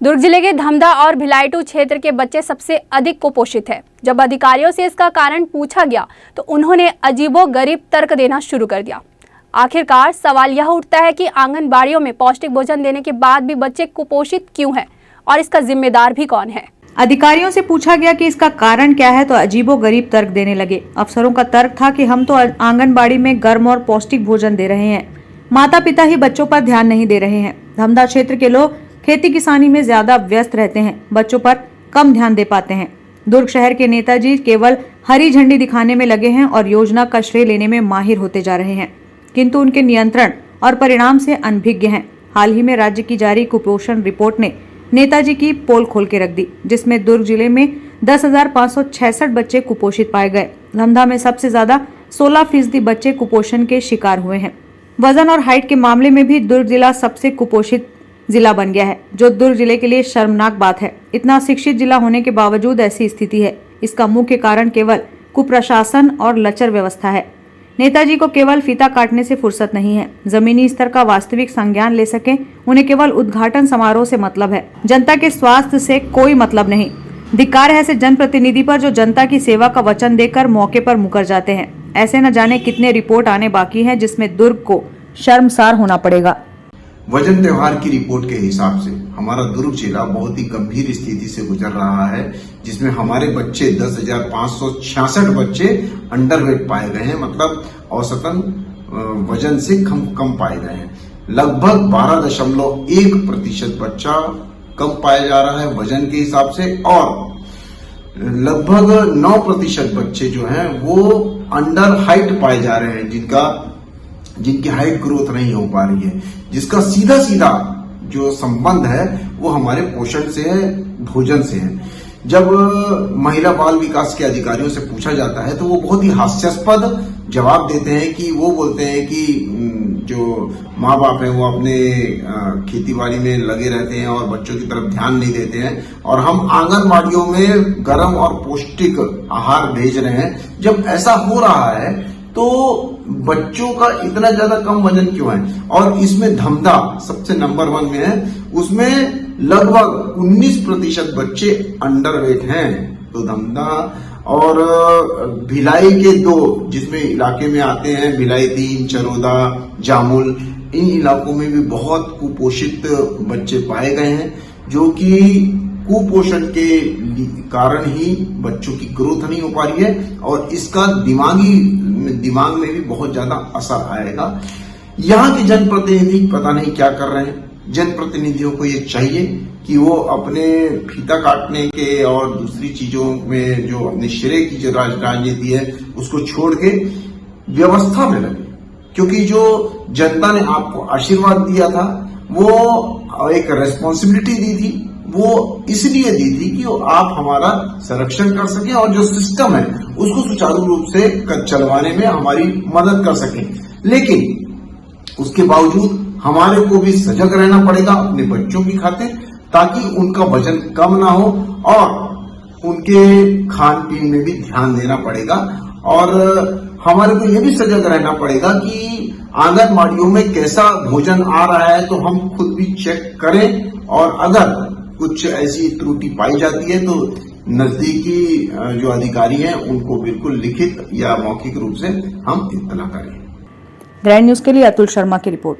दुर्ग जिले के धमधा और भिलाईटू क्षेत्र के बच्चे सबसे अधिक कुपोषित है। जब अधिकारियों से इसका कारण पूछा गया तो उन्होंने अजीबोगरीब तर्क देना शुरू कर दिया। आखिरकार सवाल यह उठता है कि आंगनबाड़ियों में पौष्टिक भोजन देने के बाद भी बच्चे कुपोषित क्यों हैं और इसका जिम्मेदार भी कौन है। अधिकारियों से पूछा गया कि इसका कारण क्या है तो अजीबोगरीब तर्क देने लगे। अफसरों का तर्क था कि हम तो आंगनबाड़ी में गर्म और पौष्टिक भोजन दे रहे हैं, माता पिता ही बच्चों पर ध्यान नहीं दे रहे हैं। धमधा क्षेत्र के लोग खेती किसानी में ज्यादा व्यस्त रहते हैं, बच्चों पर कम ध्यान दे पाते हैं। दुर्ग शहर के नेताजी केवल हरी झंडी दिखाने में लगे हैं और योजना का श्रेय लेने में माहिर होते जा रहे हैं, किंतु उनके नियंत्रण और परिणाम से अनभिज्ञ हैं। हाल ही में राज्य की जारी कुपोषण रिपोर्ट ने नेताजी की पोल खोल के रख दी, जिसमें दुर्ग जिले में 10,566 बच्चे कुपोषित पाए गए। धमधा में सबसे ज्यादा 16% बच्चे कुपोषण के शिकार हुए हैं। वजन और हाइट के मामले में भी दुर्ग जिला सबसे कुपोषित जिला बन गया है, जो दुर्ग जिले के लिए शर्मनाक बात है। इतना शिक्षित जिला होने के बावजूद ऐसी स्थिति है। इसका मुख्य कारण केवल कुप्रशासन और लचर व्यवस्था है। नेताजी को केवल फीता काटने से फुर्सत नहीं है। जमीनी स्तर का वास्तविक संज्ञान ले सके, उन्हें केवल उद्घाटन समारोह से मतलब है, जनता के स्वास्थ्य से कोई मतलब नहीं। धिक्कार है ऐसे जनप्रतिनिधि पर जो जनता की सेवा का वचन देकर मौके पर मुकर जाते हैं। ऐसे न जाने कितने रिपोर्ट आने बाकी हैं जिसमें दुर्ग को शर्मसार होना पड़ेगा। वजन त्योहार की रिपोर्ट के हिसाब से हमारा दुर्ग जिला बहुत ही गंभीर स्थिति से गुजर रहा है, जिसमें हमारे बच्चे 10,566 बच्चे अंडरवेट पाए गए हैं, मतलब औसतन वजन से कम पाए गए हैं। लगभग 12.1% बच्चा कम पाया जा रहा है वजन के हिसाब से, और लगभग 9% बच्चे जो हैं वो अंडर हाइट पाए जा रहे हैं, जिनकी हाइट ग्रोथ नहीं हो पा रही है, जिसका सीधा जो संबंध है वो हमारे पोषण से है, भोजन से है। जब महिला बाल विकास के अधिकारियों से पूछा जाता है तो वो बहुत ही हास्यास्पद जवाब देते हैं कि वो बोलते हैं कि जो माँ बाप हैं वो अपने खेतीबाड़ी में लगे रहते हैं और बच्चों की तरफ ध्यान नहीं देते हैं, और हम आंगनबाड़ियों में गर्म और पौष्टिक आहार भेज रहे हैं। जब ऐसा हो रहा है तो बच्चों का इतना ज्यादा कम वजन क्यों है? और इसमें धमधा सबसे नंबर 1 में है, उसमें लगभग 19% बच्चे अंडरवेट हैं। तो धमधा और भिलाई के 2 जिसमें इलाके में आते हैं, भिलाई 3, चरोदा, जामुल, इन इलाकों में भी बहुत कुपोषित बच्चे पाए गए हैं, जो कि कुपोषण के कारण ही बच्चों की ग्रोथ नहीं हो पा रही है, और इसका दिमाग में भी बहुत ज्यादा असर आएगा। यहाँ के जनप्रतिनिधि पता नहीं क्या कर रहे हैं। जनप्रतिनिधियों को ये चाहिए कि वो अपने फीता काटने के और दूसरी चीजों में जो अपने श्रेय की जो राजनीति है उसको छोड़ के व्यवस्था में लगे, क्योंकि जो जनता ने आपको आशीर्वाद दिया था, वो एक रेस्पॉन्सिबिलिटी दी थी, वो इसलिए दी थी कि आप हमारा संरक्षण कर सकें और जो सिस्टम है उसको सुचारू रूप से चलवाने में हमारी मदद कर सकें। लेकिन उसके बावजूद हमारे को भी सजग रहना पड़ेगा अपने बच्चों की खातिर, ताकि उनका वजन कम ना हो, और उनके खान पीन में भी ध्यान देना पड़ेगा। और हमारे को यह भी सजग रहना पड़ेगा कि आंगनबाड़ियों में कैसा भोजन आ रहा है तो हम खुद भी चेक करें, और अगर कुछ ऐसी त्रुटि पाई जाती है तो नजदीकी जो अधिकारी हैं उनको बिल्कुल लिखित या मौखिक रूप से हम इत्तला करें। ग्रैंड न्यूज के लिए अतुल शर्मा की रिपोर्ट।